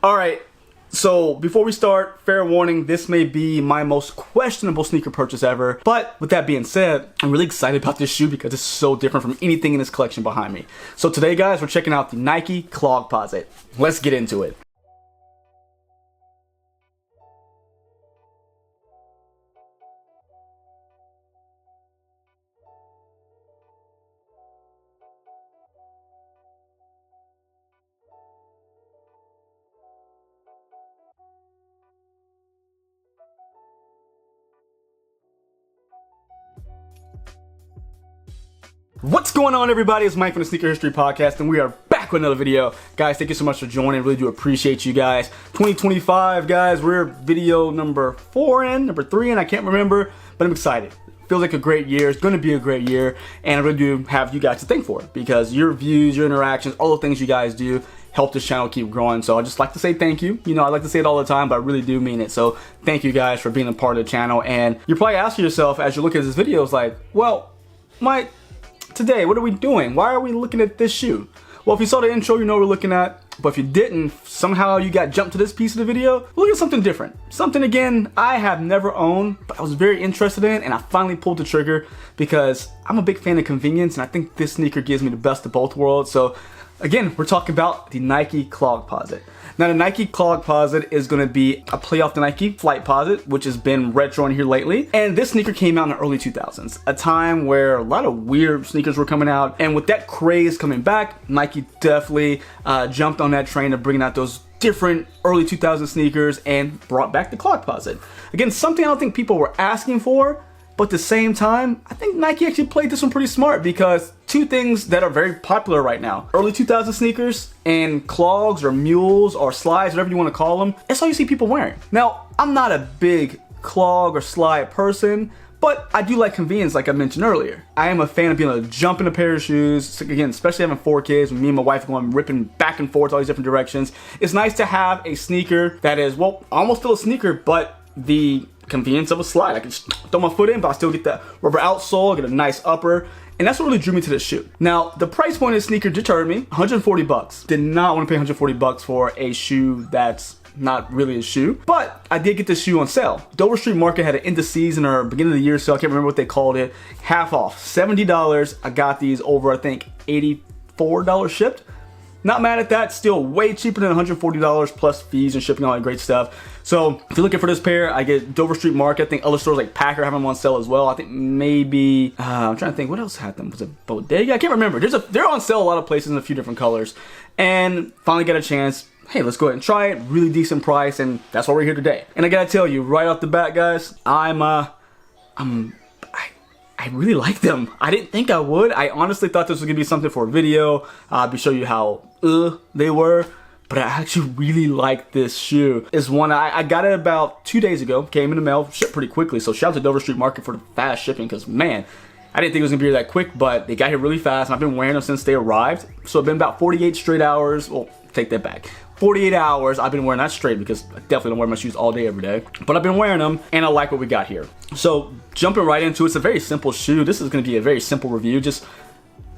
All right, so before we start, fair warning, this may be my most questionable sneaker purchase ever. But with that being said, I'm really excited about this shoe because it's so different from anything in this collection behind me. So today, guys, we're checking out the Nike Clogposite. Let's get into it. What's going on, everybody? It's Mike from the Sneaker History Podcast, and we are back with another video. Guys, thank you so much for joining. Really do appreciate you guys. 2025, guys, we're video number 3 in, I can't remember, but I'm excited. Feels like a great year. It's going to be a great year, and I really do have you guys to thank for it because your views, your interactions, all the things you guys do help this channel keep growing. So I just like to say thank you. You know, I like to say it all the time, but I really do mean it. So thank you guys for being a part of the channel. And you're probably asking yourself as you look at this video, it's like, well, Mike, today, what are we doing? Why are we looking at this shoe? Well, if you saw the intro, you know what we're looking at. But if you didn't, somehow you got jumped to this piece of the video, look at something different. Something, again, I have never owned, but I was very interested in, and I finally pulled the trigger because I'm a big fan of convenience, and I think this sneaker gives me the best of both worlds. So, again, we're talking about the Nike Clogposite. Now, the Nike Clogposite is going to be a play off the Nike Flightposite, which has been retro in here lately. And this sneaker came out in the early 2000s, a time where a lot of weird sneakers were coming out. And with that craze coming back, Nike definitely jumped on that train of bringing out those different early 2000s sneakers and brought back the Clogposite. Again, something I don't think people were asking for. But at the same time, I think Nike actually played this one pretty smart because two things that are very popular right now. Early 2000 sneakers and clogs or mules or slides, whatever you want to call them. That's all you see people wearing. Now, I'm not a big clog or slide person, but I do like convenience like I mentioned earlier. I am a fan of being able to jump in a pair of shoes. Again, especially having 4 kids, with me and my wife going ripping back and forth all these different directions. It's nice to have a sneaker that is, well, almost still a sneaker, but the convenience of a slide. I can just throw my foot in, but I still get that rubber outsole, get a nice upper, and that's what really drew me to this shoe. Now, the price point of this sneaker deterred me. 140 bucks. Did not want to pay 140 bucks for a shoe that's not really a shoe, but I did get this shoe on sale. Dover Street Market had an end of season or beginning of the year sale. I can't remember what they called it. Half off, $70. I got these over, I think, $84 shipped. Not mad at that, still way cheaper than $140 plus fees and shipping, all that great stuff. So if you're looking for this pair, I get Dover Street Market. I think other stores like Packer have them on sale as well. I think maybe, I'm trying to think, what else had them? Was it Bodega? I can't remember. They're on sale a lot of places in a few different colors. And finally got a chance. Hey, let's go ahead and try it. Really decent price, and that's why we're here today. And I gotta tell you, right off the bat, guys, I really like them. I didn't think I would. I honestly thought this was gonna be something for a video. I'll show you how they were, but I actually really like this shoe. It's one I got it about 2 days ago. Came in the mail, shipped pretty quickly. So shout out to Dover Street Market for the fast shipping, because man, I didn't think it was gonna be that quick, but they got here really fast, and I've been wearing them since they arrived. So it's been about 48 straight hours. Well, take that back. 48 hours I've been wearing that straight because I definitely don't wear my shoes all day every day. But I've been wearing them and I like what we got here. So jumping right into it, it's a very simple shoe. This is going to be a very simple review.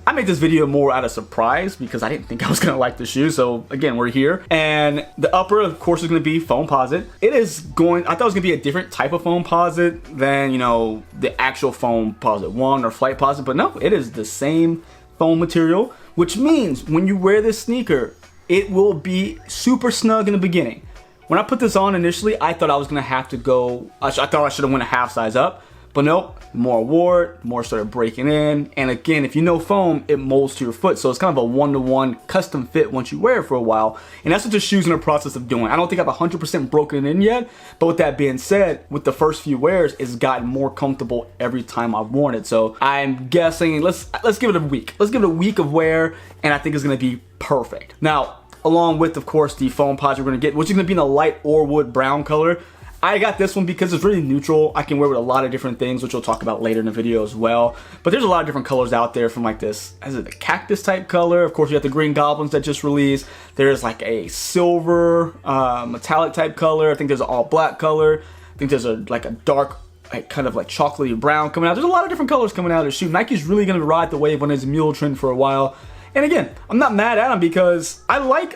I made this video more out of surprise because I didn't think I was going to like the shoe. So again, we're here. And the upper, of course, is going to be Foamposite. I thought it was going to be a different type of Foamposite than, you know, the actual Foamposite 1 or Flightposite. But no, it is the same foam material, which means when you wear this sneaker, it will be super snug in the beginning. When I put this on initially, I thought I was gonna have to go, I thought I should have went a half size up, but nope, more wore it, more started breaking in. And again, if you know foam, it molds to your foot. So it's kind of a one-to-one custom fit once you wear it for a while. And that's what the shoe's in the process of doing. I don't think I've 100% broken it in yet, but with that being said, with the first few wears, it's gotten more comfortable every time I've worn it. So I'm guessing, let's give it a week. Let's give it a week of wear, and I think it's gonna be perfect. Now, along with, of course, the Foamposite we're gonna get, which is gonna be in a light Orwood brown color. I got this one because it's really neutral. I can wear with a lot of different things, which we'll talk about later in the video as well. But there's a lot of different colors out there, from like this, is it a cactus type color? Of course, you have the Green Goblins that just released. There's like a silver metallic type color. I think there's an all black color. I think there's like a dark, like kind of like chocolatey brown coming out. There's a lot of different colors coming out of the shoe. Nike's really gonna ride the wave on his mule trend for a while. And again, I'm not mad at them because I like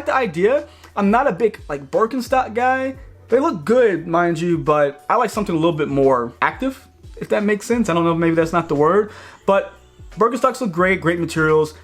the idea. I'm not a big like Birkenstock guy. They look good, mind you, but I like something a little bit more active, if that makes sense. I don't know, maybe that's not the word, but Birkenstocks look great, great materials.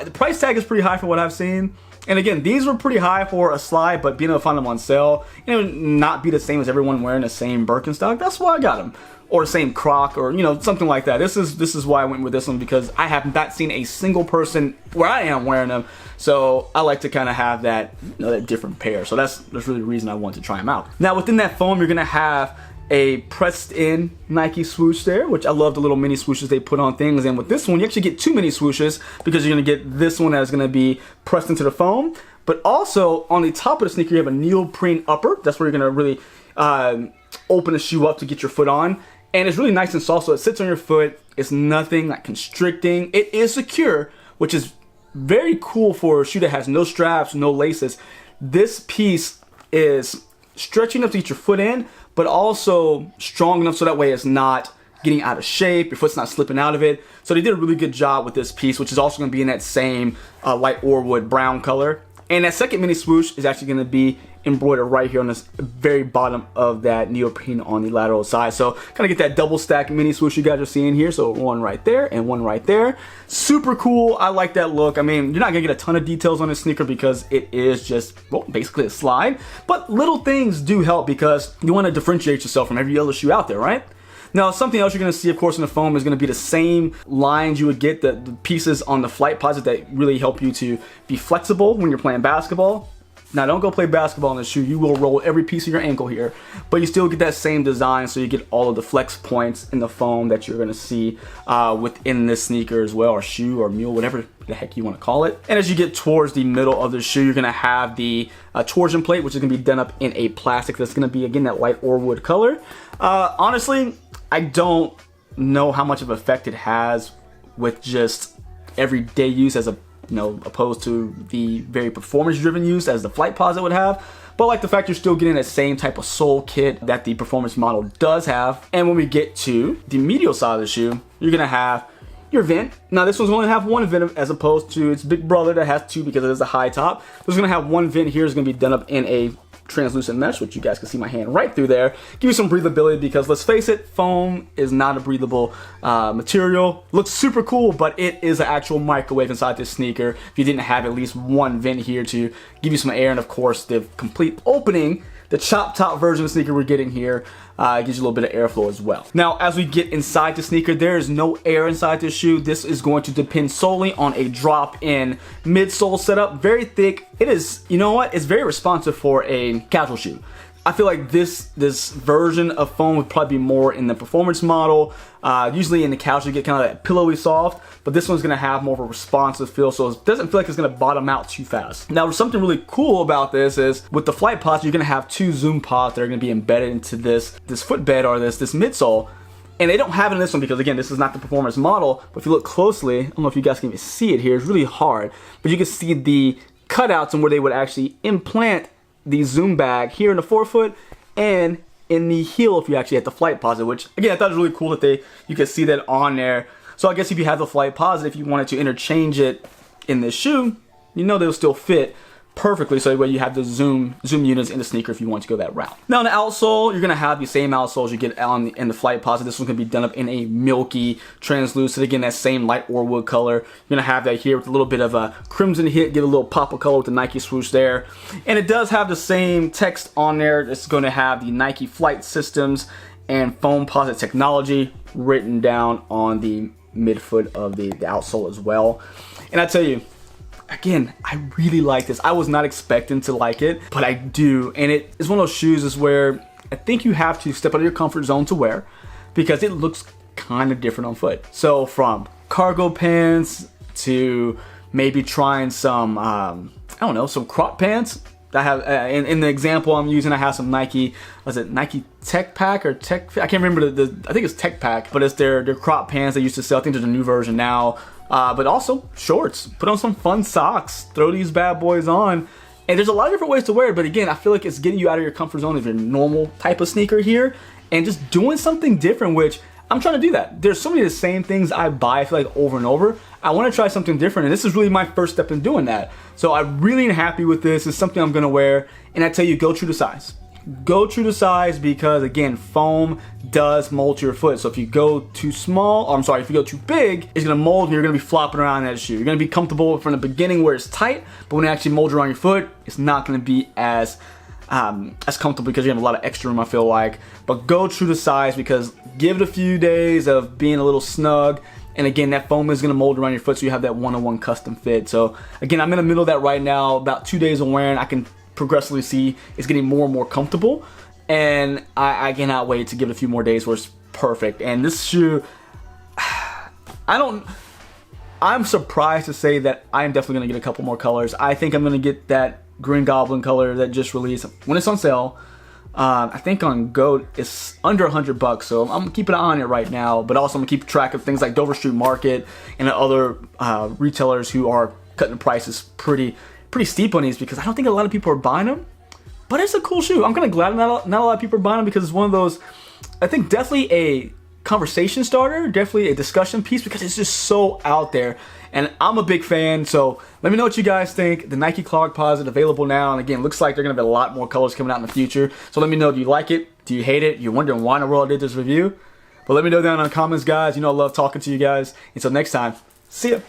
The price tag is pretty high for what I've seen. And again, these were pretty high for a slide, but being able to find them on sale, you know, not be the same as everyone wearing the same Birkenstock, that's why I got them. Or the same Croc, or, you know, something like that. This is why I went with this one, because I have not seen a single person where I am wearing them. So I like to kind of have that, you know, that different pair. So that's really the reason I wanted to try them out. Now within that foam, you're gonna have a pressed in Nike swoosh there, which I love the little mini swooshes they put on things. And with this one, you actually get 2 mini swooshes, because you're gonna get this one that's gonna be pressed into the foam. But also on the top of the sneaker, you have a neoprene upper. That's where you're gonna really open the shoe up to get your foot on. And it's really nice and soft, so it sits on your foot. It's nothing like constricting. It is secure, which is very cool for a shoe that has no straps, no laces. This piece is stretching enough to get your foot in, but also strong enough so that way it's not getting out of shape, your foot's not slipping out of it. So they did a really good job with this piece, which is also gonna be in that same light Orwood brown color. And that second mini swoosh is actually gonna be embroidered right here on this very bottom of that neoprene on the lateral side. So kind of get that double stack mini swoosh you guys are seeing here. So one right there and one right there. Super cool. I like that look. I mean, you're not gonna get a ton of details on this sneaker because it is just, well, basically a slide. But little things do help because you want to differentiate yourself from every other shoe out there, right? Now, something else you're going to see, of course, in the foam is going to be the same lines you would get, the pieces on the Clogposite that really help you to be flexible when you're playing basketball. Now, don't go play basketball in the shoe. You will roll every piece of your ankle here, but you still get that same design, so you get all of the flex points in the foam that you're going to see within this sneaker as well, or shoe or mule, whatever the heck you want to call it. And as you get towards the middle of the shoe, you're going to have the torsion plate, which is going to be done up in a plastic that's going to be, again, that light Orwood color. Honestly, I don't know how much of an effect it has with just everyday use as a, you know, opposed to the very performance-driven use as the Clogposite would have. But I like the fact you're still getting that same type of sole kit that the performance model does have. And when we get to the medial side of the shoe, you're gonna have your vent. Now this one's only gonna have one vent as opposed to its big brother that has two because it is a high top. It's gonna have one vent here. It's gonna be done up in a translucent mesh, which you guys can see my hand right through there. Give you some breathability because let's face it, foam is not a breathable material. Looks super cool, but it is an actual microwave inside this sneaker. If you didn't have at least one vent here to give you some air, and of course the complete opening, the chop top version of the sneaker we're getting here gives you a little bit of airflow as well. Now, as we get inside the sneaker, there is no air inside this shoe. This is going to depend solely on a drop-in midsole setup. Very thick. It is, you know what? It's very responsive for a casual shoe. I feel like this version of foam would probably be more in the performance model. Usually in the casual you get kind of that pillowy soft, but this one's gonna have more of a responsive feel, so it doesn't feel like it's gonna bottom out too fast. Now, something really cool about this is with the Clogposite, you're gonna have two zoom pods that are gonna be embedded into this footbed or this midsole. And they don't have it in this one because, again, this is not the performance model. But if you look closely, I don't know if you guys can even see it here. It's really hard, but you can see the cutouts and where they would actually implant the zoom bag here in the forefoot and in the heel if you actually had the Clogposite, which again I thought it was really cool that you could see that on there. So I guess if you have the Clogposite, if you wanted to interchange it in this shoe, you know they'll still fit perfectly, so that way you have the zoom units in the sneaker if you want to go that route. Now in the outsole, you're gonna have the same outsoles you get in the Clogposite. This one's gonna be done up in a milky translucent, again that same light Orwood color. You're gonna have that here with a little bit of a crimson hit, get a little pop of color with the Nike swoosh there. And it does have the same text on there. It's gonna have the Nike Flight Systems and Foamposite technology written down on the midfoot of the outsole as well. And I tell you, again, I really like this. I was not expecting to like it, but I do. And it is one of those shoes is where I think you have to step out of your comfort zone to wear because it looks kind of different on foot. So from cargo pants to maybe trying some, I don't know, some crop pants. I have, in the example I'm using, I have some Nike, was it Nike Tech Pack or Tech, I can't remember I think it's Tech Pack, but it's their crop pants they used to sell. I think there's a new version now. But also shorts, put on some fun socks, throw these bad boys on. And there's a lot of different ways to wear it, but again, I feel like it's getting you out of your comfort zone of your normal type of sneaker here and just doing something different, which I'm trying to do that. There's so many of the same things I buy, I feel like, over and over. I want to try something different, and this is really my first step in doing that. So I'm really happy with this. It's something I'm going to wear, and I tell you, go true to size. Go true to size because, again, foam does mold to your foot. So if you go too small, or I'm sorry, if you go too big, it's going to mold and you're going to be flopping around in that shoe. You're going to be comfortable from the beginning where it's tight, but when it actually molds around your foot, it's not going to be as comfortable because you have a lot of extra room, I feel like. But go true to size because give it a few days of being a little snug, and again, that foam is going to mold around your foot so you have that one-on-one custom fit. So again, I'm in the middle of that right now. About 2 days of wearing, I can progressively see it's getting more and more comfortable, and I cannot wait to give it a few more days where it's perfect. And this shoe, I'm surprised to say that I'm definitely going to get a couple more colors. I think I'm going to get that Green Goblin color that just released when it's on sale. I think on GOAT it's under $100, so I'm keeping an eye on it right now. But also I'm gonna keep track of things like Dover Street Market and other retailers who are cutting the prices pretty steep on these, because I don't think a lot of people are buying them. But it's a cool shoe. I'm kind of glad not a lot of people are buying them, because it's one of those, I think, definitely a conversation starter, definitely a discussion piece, because it's just so out there. And I'm a big fan, so let me know what you guys think. The Nike Clogposite available now, and again, looks like they're going to be a lot more colors coming out in the future. So let me know, do you like it? Do you hate it? You're wondering why in the world I did this review? But let me know down in the comments, guys. You know I love talking to you guys. Until next time, see ya.